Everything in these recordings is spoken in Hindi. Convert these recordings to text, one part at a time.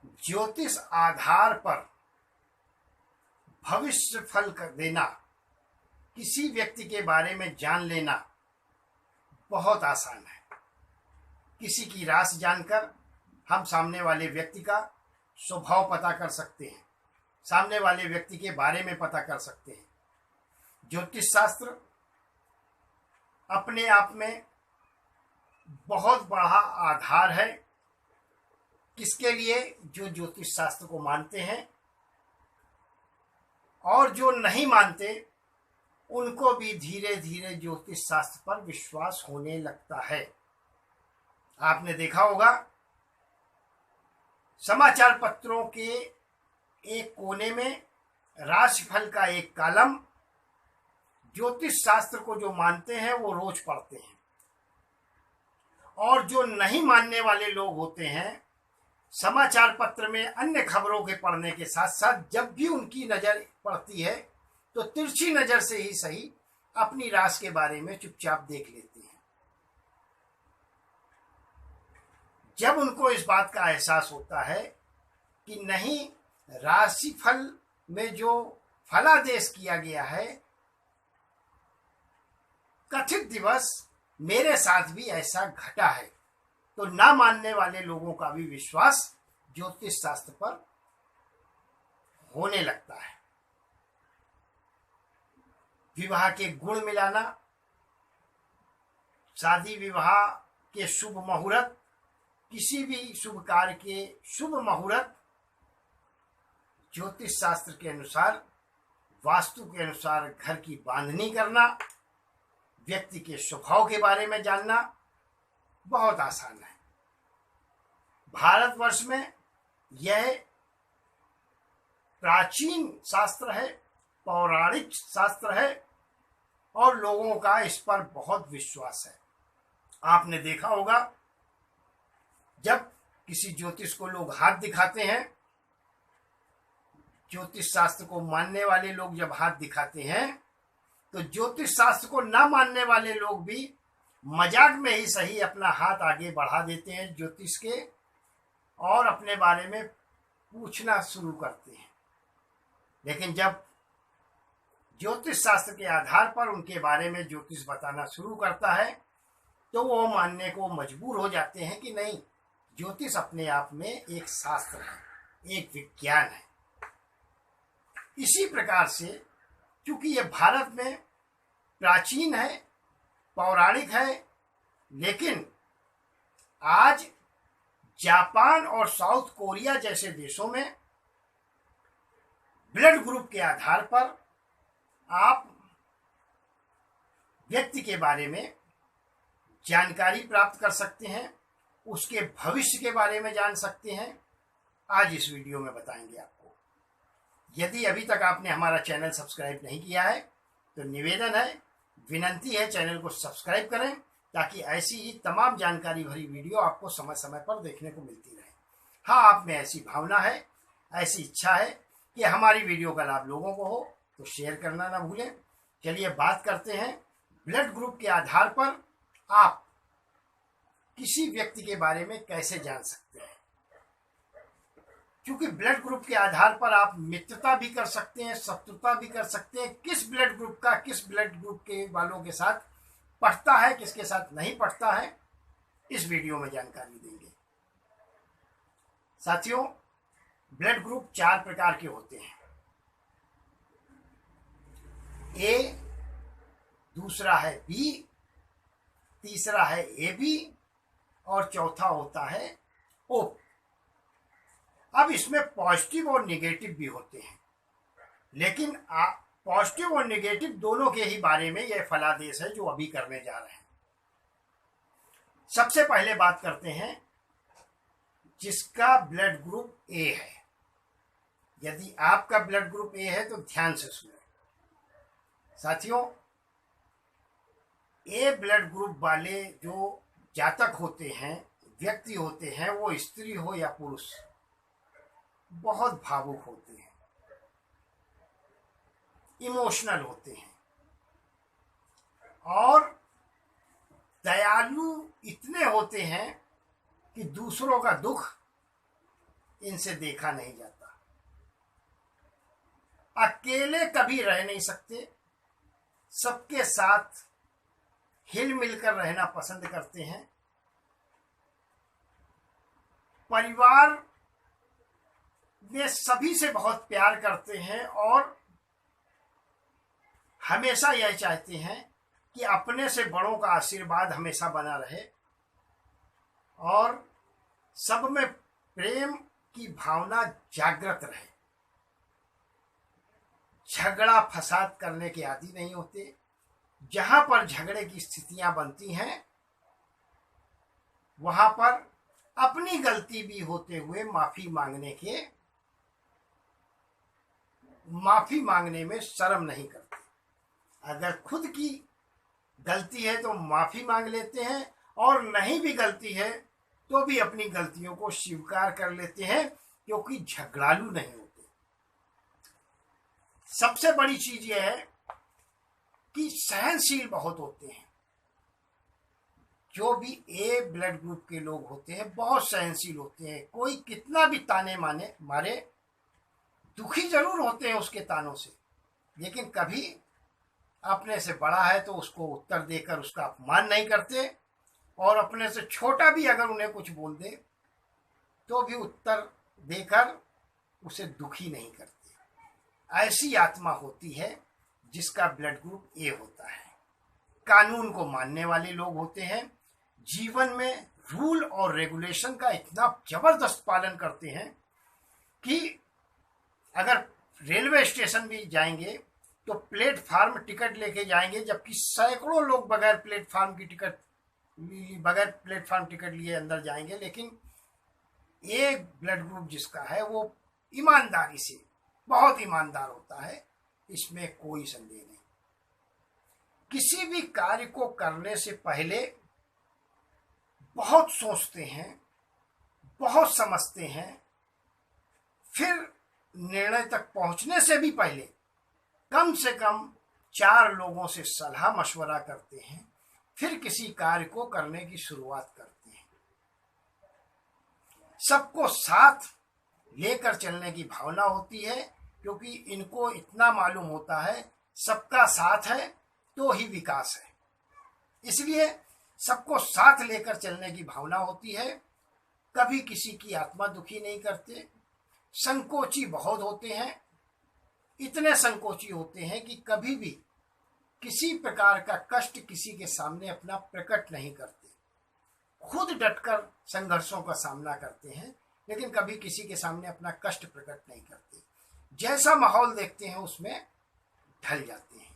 ज्योतिष आधार पर भविष्य फल कर देना, किसी व्यक्ति के बारे में जान लेना बहुत आसान है। किसी की राशि जानकर हम सामने वाले व्यक्ति का स्वभाव पता कर सकते हैं, सामने वाले व्यक्ति के बारे में पता कर सकते हैं। ज्योतिष शास्त्र अपने आप में बहुत बड़ा आधार है। किसके लिए? जो ज्योतिष शास्त्र को मानते हैं, और जो नहीं मानते उनको भी धीरे धीरे ज्योतिष शास्त्र पर विश्वास होने लगता है। आपने देखा होगा समाचार पत्रों के एक कोने में राशिफल का एक कॉलम ज्योतिष शास्त्र को जो मानते हैं वो रोज पढ़ते हैं, और जो नहीं मानने वाले लोग होते हैं समाचार पत्र में अन्य खबरों के पढ़ने के साथ साथ जब भी उनकी नजर पड़ती है तो तिरछी नजर से ही सही अपनी राशि के बारे में चुपचाप देख लेते हैं। जब उनको इस बात का एहसास होता है कि नहीं, राशिफल में जो फलादेश किया गया है कथित दिवस मेरे साथ भी ऐसा घटा है, तो ना मानने वाले लोगों का भी विश्वास ज्योतिष शास्त्र पर होने लगता है। विवाह के गुण मिलाना, शादी विवाह के शुभ मुहूर्त, किसी भी शुभ कार्य के शुभ मुहूर्त ज्योतिष शास्त्र के अनुसार, वास्तु के अनुसार घर की बांधनी करना, व्यक्ति के स्वभाव के बारे में जानना बहुत आसान है। भारतवर्ष में यह प्राचीन शास्त्र है, पौराणिक शास्त्र है, और लोगों का इस पर बहुत विश्वास है। आपने देखा होगा जब किसी ज्योतिष को लोग हाथ दिखाते हैं, ज्योतिष शास्त्र को मानने वाले लोग जब हाथ दिखाते हैं तो ज्योतिष शास्त्र को ना मानने वाले लोग भी मजाक में ही सही अपना हाथ आगे बढ़ा देते हैं ज्योतिष के, और अपने बारे में पूछना शुरू करते हैं। लेकिन जब ज्योतिष शास्त्र के आधार पर उनके बारे में ज्योतिष बताना शुरू करता है तो वो मानने को मजबूर हो जाते हैं कि नहीं, ज्योतिष अपने आप में एक शास्त्र है, एक विज्ञान है। इसी प्रकार से क्योंकि ये भारत में प्राचीन है, पौराणिक है, लेकिन आज जापान और साउथ कोरिया जैसे देशों में ब्लड ग्रुप के आधार पर आप व्यक्ति के बारे में जानकारी प्राप्त कर सकते हैं, उसके भविष्य के बारे में जान सकते हैं। आज इस वीडियो में बताएंगे आपको। यदि अभी तक आपने हमारा चैनल सब्सक्राइब नहीं किया है तो निवेदन है, विनंती है, चैनल को सब्सक्राइब करें ताकि ऐसी ही तमाम जानकारी भरी वीडियो आपको समय समय पर देखने को मिलती रहे। हाँ, आप में ऐसी भावना है, ऐसी इच्छा है कि हमारी वीडियो का लाभ लोगों को हो तो शेयर करना ना भूलें। चलिए बात करते हैं ब्लड ग्रुप के आधार पर आप किसी व्यक्ति के बारे में कैसे जान सकते हैं। क्योंकि ब्लड ग्रुप के आधार पर आप मित्रता भी कर सकते हैं, शत्रुता भी कर सकते हैं। किस ब्लड ग्रुप का किस ब्लड ग्रुप के वालों के साथ पढ़ता है, किसके साथ नहीं पढ़ता है, इस वीडियो में जानकारी देंगे। साथियों, ब्लड ग्रुप 4 प्रकार के होते हैं। ए, दूसरा है बी, तीसरा है ए बी, और चौथा होता है ओ। अब इसमें पॉजिटिव और नेगेटिव भी होते हैं, लेकिन पॉजिटिव और नेगेटिव दोनों के ही बारे में यह फलादेश है जो अभी करने जा रहे हैं। सबसे पहले बात करते हैं जिसका ब्लड ग्रुप ए है। यदि आपका ब्लड ग्रुप ए है तो ध्यान से सुनें। साथियों, ए ब्लड ग्रुप वाले जो जातक होते हैं, व्यक्ति होते हैं, वो स्त्री हो या पुरुष, बहुत भावुक होते हैं, इमोशनल होते हैं, और दयालु इतने होते हैं कि दूसरों का दुख इनसे देखा नहीं जाता। अकेले कभी रह नहीं सकते, सबके साथ हिल मिलकर रहना पसंद करते हैं। परिवार में सभी से बहुत प्यार करते हैं और हमेशा यह चाहते हैं कि अपने से बड़ों का आशीर्वाद हमेशा बना रहे और सब में प्रेम की भावना जागृत रहे। झगड़ा फसाद करने के आदी नहीं होते। जहां पर झगड़े की स्थितियां बनती हैं वहां पर अपनी गलती भी होते हुए माफी मांगने में शर्म नहीं करते। अगर खुद की गलती है तो माफी मांग लेते हैं और नहीं भी गलती है तो भी अपनी गलतियों को स्वीकार कर लेते हैं, क्योंकि झगड़ालू नहीं होते। सबसे बड़ी चीज यह है कि सहनशील बहुत होते हैं। जो भी ए ब्लड ग्रुप के लोग होते हैं बहुत सहनशील होते हैं। कोई कितना भी ताने मारे, दुखी जरूर होते हैं उसके तानों से, लेकिन कभी अपने से बड़ा है तो उसको उत्तर देकर उसका अपमान नहीं करते और अपने से छोटा भी अगर उन्हें कुछ बोल दे तो भी उत्तर देकर उसे दुखी नहीं करते। ऐसी आत्मा होती है जिसका ब्लड ग्रुप ए होता है। कानून को मानने वाले लोग होते हैं। जीवन में रूल और रेगुलेशन का इतना जबरदस्त पालन करते हैं कि अगर रेलवे स्टेशन भी जाएंगे तो प्लेटफार्म टिकट लेके जाएंगे, जबकि सैकड़ों लोग बगैर प्लेटफार्म टिकट लिए अंदर जाएंगे। लेकिन एक ब्लड ग्रुप जिसका है वो ईमानदारी से बहुत ईमानदार होता है, इसमें कोई संदेह नहीं। किसी भी कार्य को करने से पहले बहुत सोचते हैं, बहुत समझते हैं, फिर निर्णय तक पहुंचने से भी पहले कम से कम 4 लोगों से सलाह मशवरा करते हैं, फिर किसी कार्य को करने की शुरुआत करते हैं। सबको साथ लेकर चलने की भावना होती है, क्योंकि इनको इतना मालूम होता है सबका साथ है तो ही विकास है। इसलिए सबको साथ लेकर चलने की भावना होती है। कभी किसी की आत्मा दुखी नहीं करते। संकोची बहुत होते हैं। इतने संकोची होते हैं कि कभी भी किसी प्रकार का कष्ट किसी के सामने अपना प्रकट नहीं करते। खुद डटकर संघर्षों का सामना करते हैं, लेकिन कभी किसी के सामने अपना कष्ट प्रकट नहीं करते। जैसा माहौल देखते हैं उसमें ढल जाते हैं।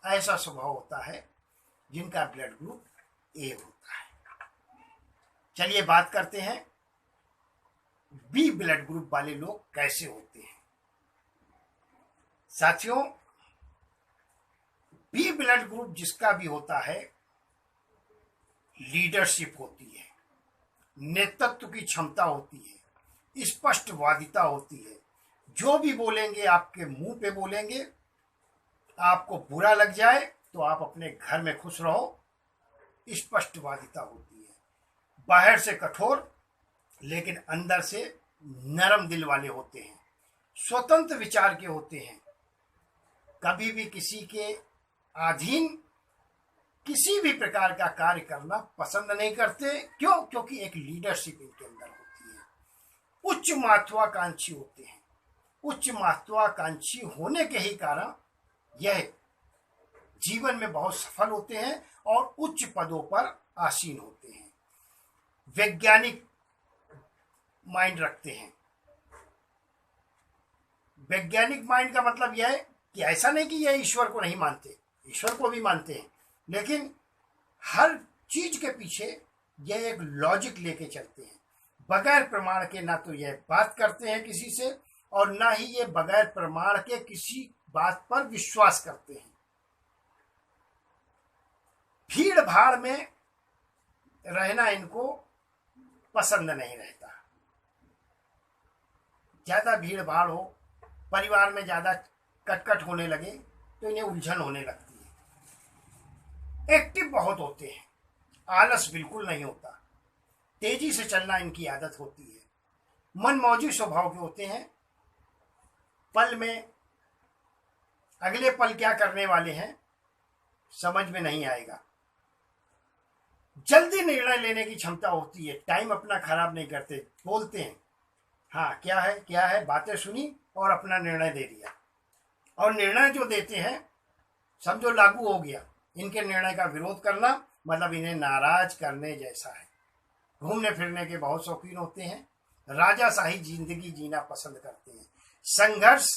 ऐसा स्वभाव होता है जिनका ब्लड ग्रुप ए होता है। चलिए बात करते हैं बी ब्लड ग्रुप वाले लोग कैसे होते हैं। साथियों, बी ब्लड ग्रुप जिसका भी होता है, लीडरशिप होती है, नेतृत्व की क्षमता होती है, स्पष्टवादिता होती है। जो भी बोलेंगे आपके मुंह पे बोलेंगे। आपको बुरा लग जाए तो आप अपने घर में खुश रहो। स्पष्टवादिता होती है। बाहर से कठोर लेकिन अंदर से नरम दिल वाले होते हैं। स्वतंत्र विचार के होते हैं। कभी भी किसी के अधीन किसी भी प्रकार का कार्य करना पसंद नहीं करते। क्यों? क्योंकि एक लीडरशिप इनके अंदर होती है। उच्च महत्वाकांक्षी होते हैं। उच्च महत्वाकांक्षी होने के ही कारण यह जीवन में बहुत सफल होते हैं और उच्च पदों पर आसीन होते हैं। वैज्ञानिक माइंड रखते हैं। वैज्ञानिक माइंड का मतलब यह है कि ऐसा नहीं कि यह ईश्वर को नहीं मानते, ईश्वर को भी मानते हैं, लेकिन हर चीज के पीछे यह एक लॉजिक लेके चलते हैं। बगैर प्रमाण के ना तो यह बात करते हैं किसी से, और ना ही ये बगैर प्रमाण के किसी बात पर विश्वास करते हैं। भीड़ भाड़ में रहना इनको पसंद नहीं रहता। ज्यादा भीड़ भाड़ हो, परिवार में ज्यादा कटकट होने लगे तो इन्हें उलझन होने लगती है। एक्टिव बहुत होते हैं। आलस बिल्कुल नहीं होता। तेजी से चलना इनकी आदत होती है। मनमौजी स्वभाव के होते हैं। पल में अगले पल क्या करने वाले हैं समझ में नहीं आएगा। जल्दी निर्णय लेने की क्षमता होती है, टाइम अपना खराब नहीं करते, बोलते हैं हाँ क्या है, बातें सुनी और अपना निर्णय दे दिया। और निर्णय जो देते हैं समझो लागू हो गया। इनके निर्णय का विरोध करना मतलब इन्हें नाराज करने जैसा है। घूमने फिरने के बहुत शौकीन होते हैं, राजाशाही जिंदगी जीना पसंद करते हैं। संघर्ष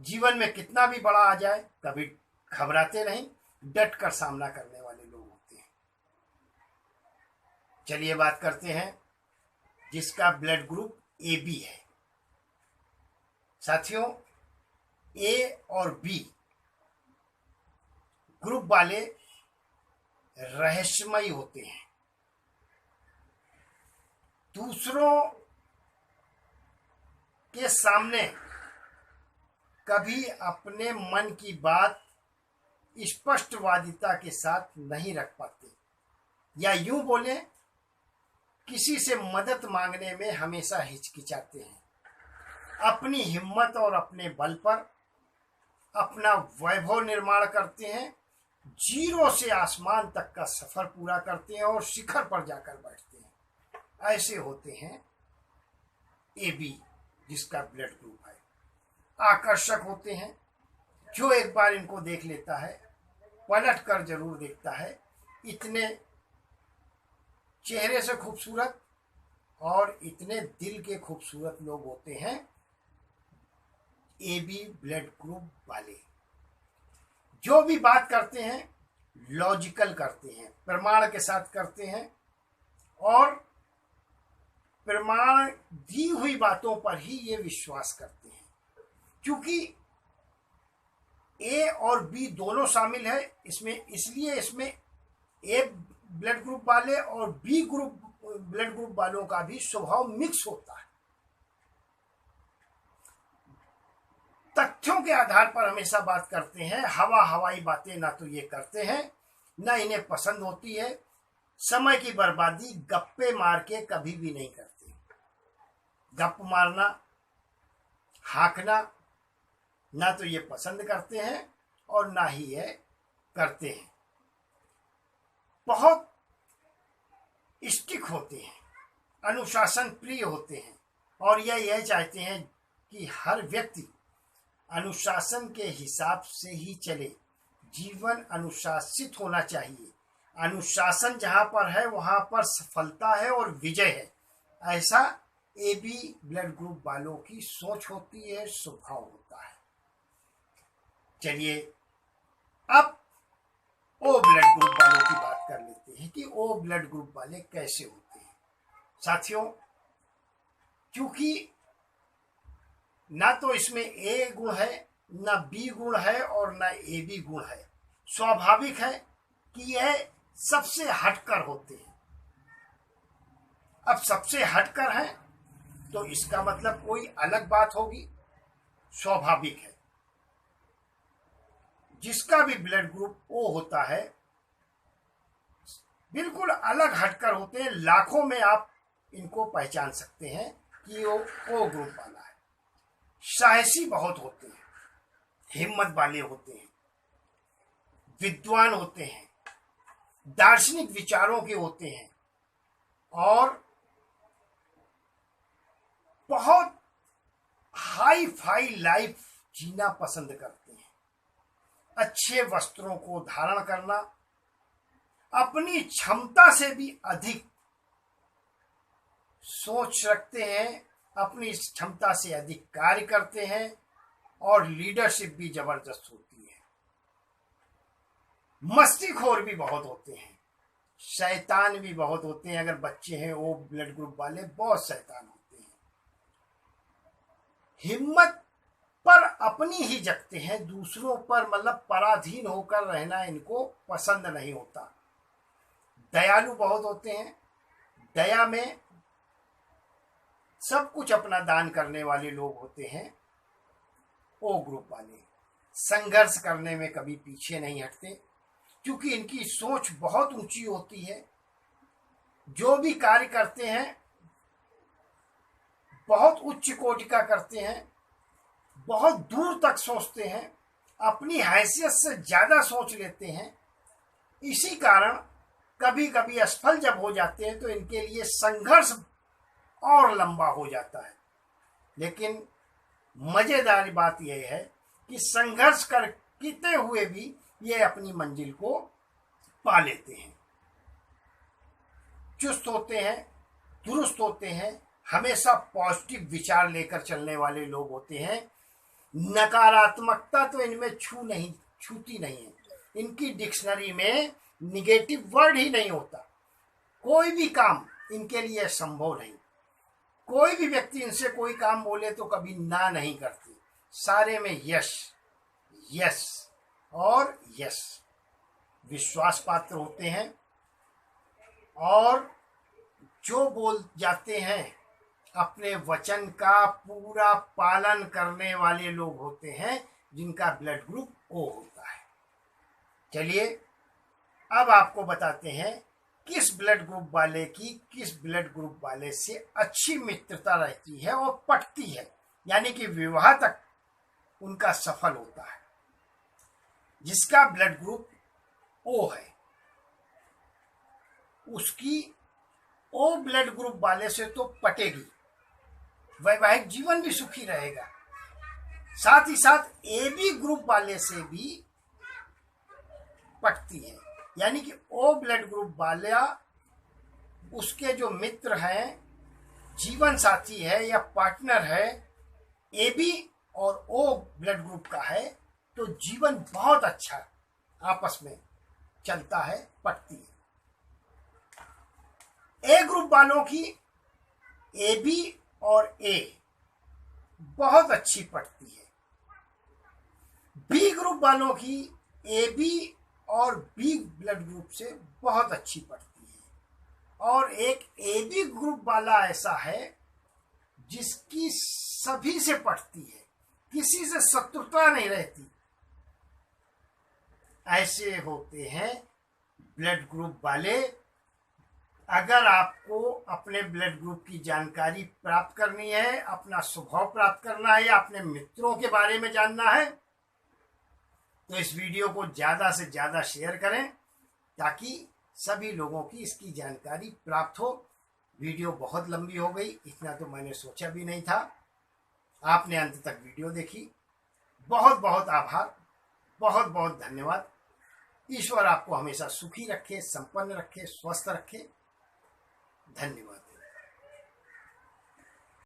जीवन में कितना भी बड़ा आ जाए कभी घबराते नहीं, डट कर सामना करने वाले लोग होते हैं। चलिए बात करते हैं जिसका ब्लड ग्रुप ए बी है। साथियों, ए और बी ग्रुप वाले रहस्यमयी होते हैं, दूसरों के सामने कभी अपने मन की बात स्पष्टवादिता के साथ नहीं रख पाते, या यूं बोले किसी से मदद मांगने में हमेशा हिचकिचाते हैं। अपनी हिम्मत और अपने बल पर अपना वैभव निर्माण करते हैं, जीरो से आसमान तक का सफर पूरा करते हैं और शिखर पर जाकर बैठते हैं। ऐसे होते हैं ए बी जिसका ब्लड ग्रुप है। आकर्षक होते हैं, जो एक बार इनको देख लेता है पलट कर जरूर देखता है। इतने चेहरे से खूबसूरत और इतने दिल के खूबसूरत लोग होते हैं ए बी ब्लड ग्रुप वाले। जो भी बात करते हैं लॉजिकल करते हैं, प्रमाण के साथ करते हैं और प्रमाण दी हुई बातों पर ही ये विश्वास करते हैं। क्योंकि ए और बी दोनों शामिल है इसमें, इसलिए इसमें ए ब्लड ग्रुप वाले और बी ग्रुप ब्लड ग्रुप वालों का भी स्वभाव मिक्स होता है। तथ्यों के आधार पर हमेशा बात करते हैं, हवाई बातें ना तो ये करते हैं ना इन्हें पसंद होती है। समय की बर्बादी गप्पे मार के कभी भी नहीं करते। गप मारना, हाँकना ना तो ये पसंद करते हैं और ना ही ये करते हैं। बहुत स्टिक होते हैं, अनुशासन प्रिय होते हैं और यह चाहते हैं कि हर व्यक्ति अनुशासन के हिसाब से ही चले। जीवन अनुशासित होना चाहिए। अनुशासन जहां पर है वहां पर सफलता है और विजय है। ऐसा ए बी ब्लड ग्रुप वालों की सोच होती है, स्वभाव होता है। चलिए अब ओ ब्लड ग्रुप वालों की बात कर लेते हैं कि ओ ब्लड ग्रुप वाले कैसे होते हैं। साथियों, क्योंकि ना तो इसमें ए गुण है, ना बी गुण है और ना ए बी गुण है, स्वाभाविक है कि यह सबसे हटकर होते हैं। अब सबसे हटकर है तो इसका मतलब कोई अलग बात होगी, स्वाभाविक है। जिसका भी ब्लड ग्रुप ओ होता है बिल्कुल अलग हटकर होते हैं। लाखों में आप इनको पहचान सकते हैं कि वो ओ ग्रुप वाला है। साहसी बहुत होते हैं, हिम्मत वाले होते हैं, विद्वान होते हैं, दार्शनिक विचारों के होते हैं और बहुत हाई फाई लाइफ जीना पसंद करते हैं। अच्छे वस्त्रों को धारण करना, अपनी क्षमता से भी अधिक सोच रखते हैं, अपनी क्षमता से अधिक कार्य करते हैं और लीडरशिप भी जबरदस्त होती है। मस्तीखोर भी बहुत होते हैं, शैतान भी बहुत होते हैं। अगर बच्चे हैं वो ब्लड ग्रुप वाले बहुत शैतान होते हैं। हिम्मत पर अपनी ही जगते हैं, दूसरों पर मतलब पराधीन होकर रहना इनको पसंद नहीं होता। दयालु बहुत होते हैं, दया में सब कुछ अपना दान करने वाले लोग होते हैं ओ ग्रुप वाले। संघर्ष करने में कभी पीछे नहीं हटते क्योंकि इनकी सोच बहुत ऊंची होती है। जो भी कार्य करते हैं बहुत उच्च कोटि का करते हैं, बहुत दूर तक सोचते हैं, अपनी हैसियत से ज़्यादा सोच लेते हैं। इसी कारण कभी कभी असफल जब हो जाते हैं तो इनके लिए संघर्ष और लंबा हो जाता है। लेकिन मजेदार बात यह है कि संघर्ष करते हुए भी ये अपनी मंजिल को पा लेते हैं। चुस्त होते हैं, दुरुस्त होते हैं, हमेशा पॉजिटिव विचार लेकर चलने वाले लोग होते हैं। नकारात्मकता तो इनमें छूती नहीं है। इनकी डिक्शनरी में निगेटिव वर्ड ही नहीं होता। कोई भी काम इनके लिए संभव नहीं। कोई भी व्यक्ति इनसे कोई काम बोले तो कभी ना नहीं करते। सारे में यश यश और यश। विश्वास पात्र होते हैं और जो बोल जाते हैं अपने वचन का पूरा पालन करने वाले लोग होते हैं, जिनका ब्लड ग्रुप ओ होता है। चलिए अब आपको बताते हैं किस ब्लड ग्रुप वाले की किस ब्लड ग्रुप वाले से अच्छी मित्रता रहती है और पटती है, यानी कि विवाह तक उनका सफल होता है। जिसका ब्लड ग्रुप ओ है उसकी ओ ब्लड ग्रुप वाले से तो पटेगी, वैवाहिक जीवन भी सुखी रहेगा। साथ ही साथ ए बी ग्रुप वाले से भी पटती है, यानी कि ओ ब्लड ग्रुप वाला उसके जो मित्र हैं, जीवन साथी है या पार्टनर है, ए बी और ओ ब्लड ग्रुप का है, तो जीवन बहुत अच्छा आपस में चलता है, पटती है। ए ग्रुप वालों की ए बी और ए बहुत अच्छी पटती है। बी ग्रुप वालों की ए बी और बी ब्लड ग्रुप से बहुत अच्छी पटती है। और एक ए बी ग्रुप वाला ऐसा है जिसकी सभी से पटती है, किसी से शत्रुता नहीं रहती। ऐसे होते हैं ब्लड ग्रुप वाले। अगर आपको अपने ब्लड ग्रुप की जानकारी प्राप्त करनी है, अपना स्वभाव प्राप्त करना है या अपने मित्रों के बारे में जानना है, तो इस वीडियो को ज़्यादा से ज़्यादा शेयर करें ताकि सभी लोगों की इसकी जानकारी प्राप्त हो। वीडियो बहुत लंबी हो गई, इतना तो मैंने सोचा भी नहीं था। आपने अंत तक वीडियो देखी, बहुत बहुत आभार, बहुत बहुत धन्यवाद। ईश्वर आपको हमेशा सुखी रखे, संपन्न रखे, स्वस्थ रखे। धन्यवाद।